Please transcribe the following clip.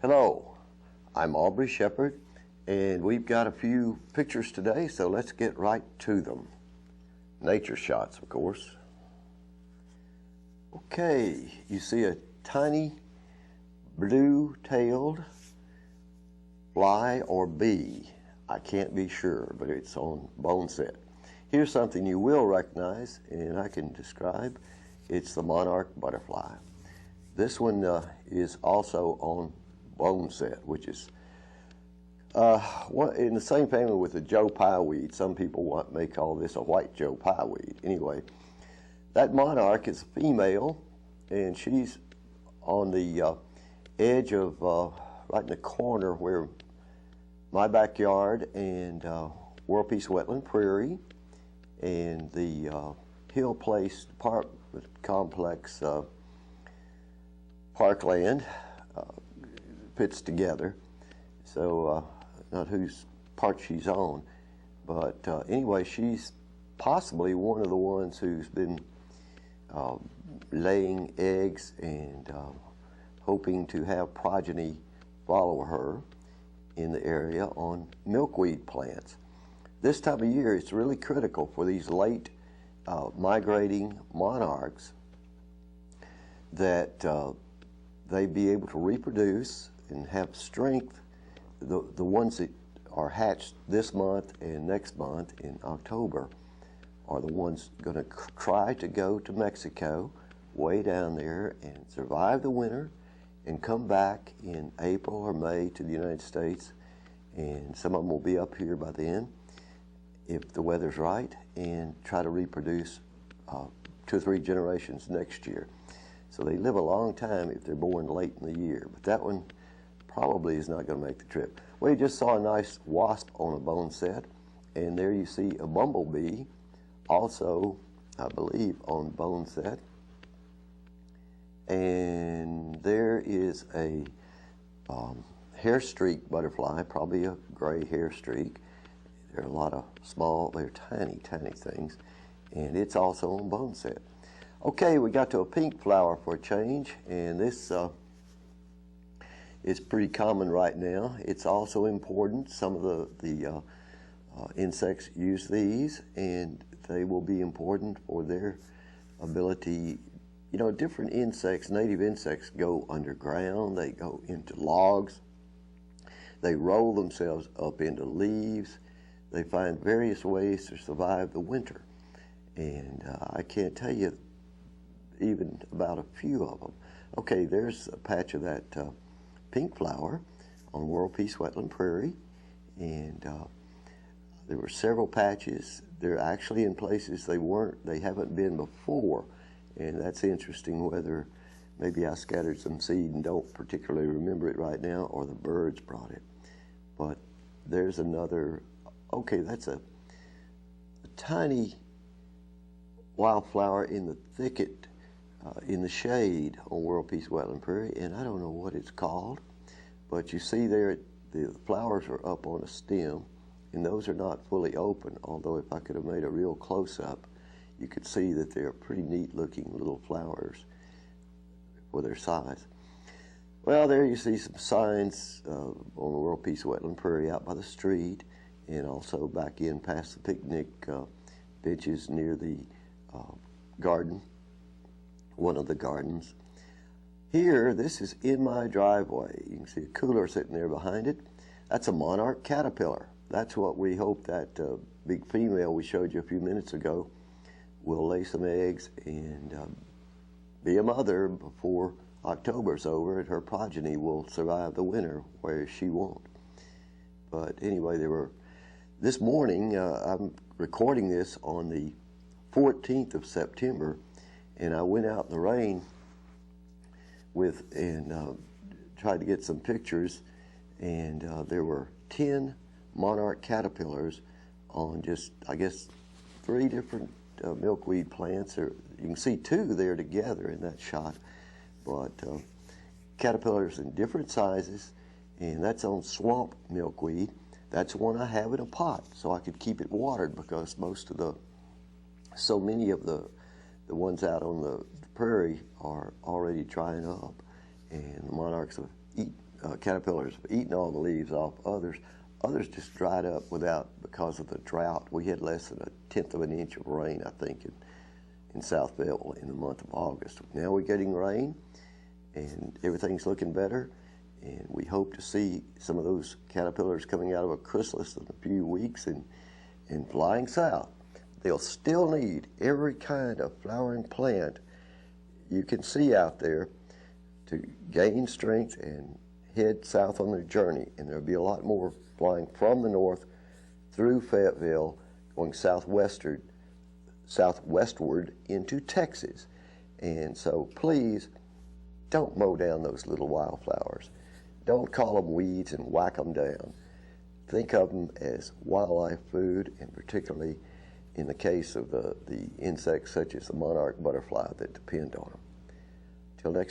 Hello, I'm Aubrey Shepherd, and we've got a few pictures today, so let's get right to them. Nature shots, of course. Okay, you see a tiny blue-tailed fly or bee. I can't be sure, but it's on bone set. Here's something you will recognize, and I can describe. It's the monarch butterfly. This one is also on bone set, which is in the same family with the Joe Pye weed. Some people may call this a white Joe Pye weed. Anyway, that monarch is female, and she's on the edge of right in the corner where my backyard and World Peace Wetland Prairie and the Hill Place apartment complex parkland fits together. So not whose part she's on, but anyway, she's possibly one of the ones who's been laying eggs and hoping to have progeny follow her in the area on milkweed plants. This time of year, it's really critical for these late migrating monarchs that they be able to reproduce and have strength. The ones that are hatched this month and next month in October are the ones going to try to go to Mexico, way down there, and survive the winter and come back in April or May to the United States. And some of them will be up here by then, if the weather's right, and try to reproduce 2 or 3 generations next year. So they live a long time if they're born late in the year. But that one probably is not going to make the trip. Well, you just saw a nice wasp on a bone set, and there you see a bumblebee, also, I believe, on bone set. And there is a hair streak butterfly, probably a gray hair streak. There are a lot of small, they're tiny, tiny things, and it's also on bone set. Okay, we got to a pink flower for a change, and this is pretty common right now. It's also important. Some of the insects use these, and they will be important for their ability. You know, different insects, native insects, go underground. They go into logs. They roll themselves up into leaves. They find various ways to survive the winter. And I can't tell you even about a few of them. Okay, there's a patch of that pink flower on World Peace Wetland Prairie. And there were several patches. They're actually in places they haven't been before. And that's interesting, whether maybe I scattered some seed and don't particularly remember it right now, or the birds brought it. But there's another, okay, that's a tiny wildflower in the thicket, in the shade on World Peace Wetland Prairie, and I don't know what it's called, but you see there the flowers are up on a stem, and those are not fully open, although if I could have made a real close-up, you could see that they're pretty neat-looking little flowers for their size. Well, there you see some signs on the World Peace Wetland Prairie out by the street, and also back in past the picnic benches near the garden, one of the gardens. Here, this is in my driveway. You can see a cooler sitting there behind it. That's a monarch caterpillar. That's what we hope that big female we showed you a few minutes ago will lay some eggs and be a mother before October's over, and her progeny will survive the winter, where she won't. But anyway, this morning, I'm recording this on the 14th of September, and I went out in the rain and tried to get some pictures, and there were 10 monarch caterpillars on just, I guess, 3 different milkweed plants. You can see 2 there together in that shot, but caterpillars in different sizes, and that's on swamp milkweed. That's one I have in a pot, so I could keep it watered, because so many of the ones out on the prairie are already drying up, and the monarchs caterpillars have eaten all the leaves off. Others just dried up because of the drought. We had less than 1/10 of an inch of rain, I think, in South Fayetteville in the month of August. Now we're getting rain, and everything's looking better, and we hope to see some of those caterpillars coming out of a chrysalis in a few weeks and flying south. They'll still need every kind of flowering plant you can see out there to gain strength and head south on their journey. And there'll be a lot more flying from the north through Fayetteville, going southwestward into Texas. And so please don't mow down those little wildflowers. Don't call them weeds and whack them down. Think of them as wildlife food, and particularly in the case of the insects such as the monarch butterfly that depend on them. Till next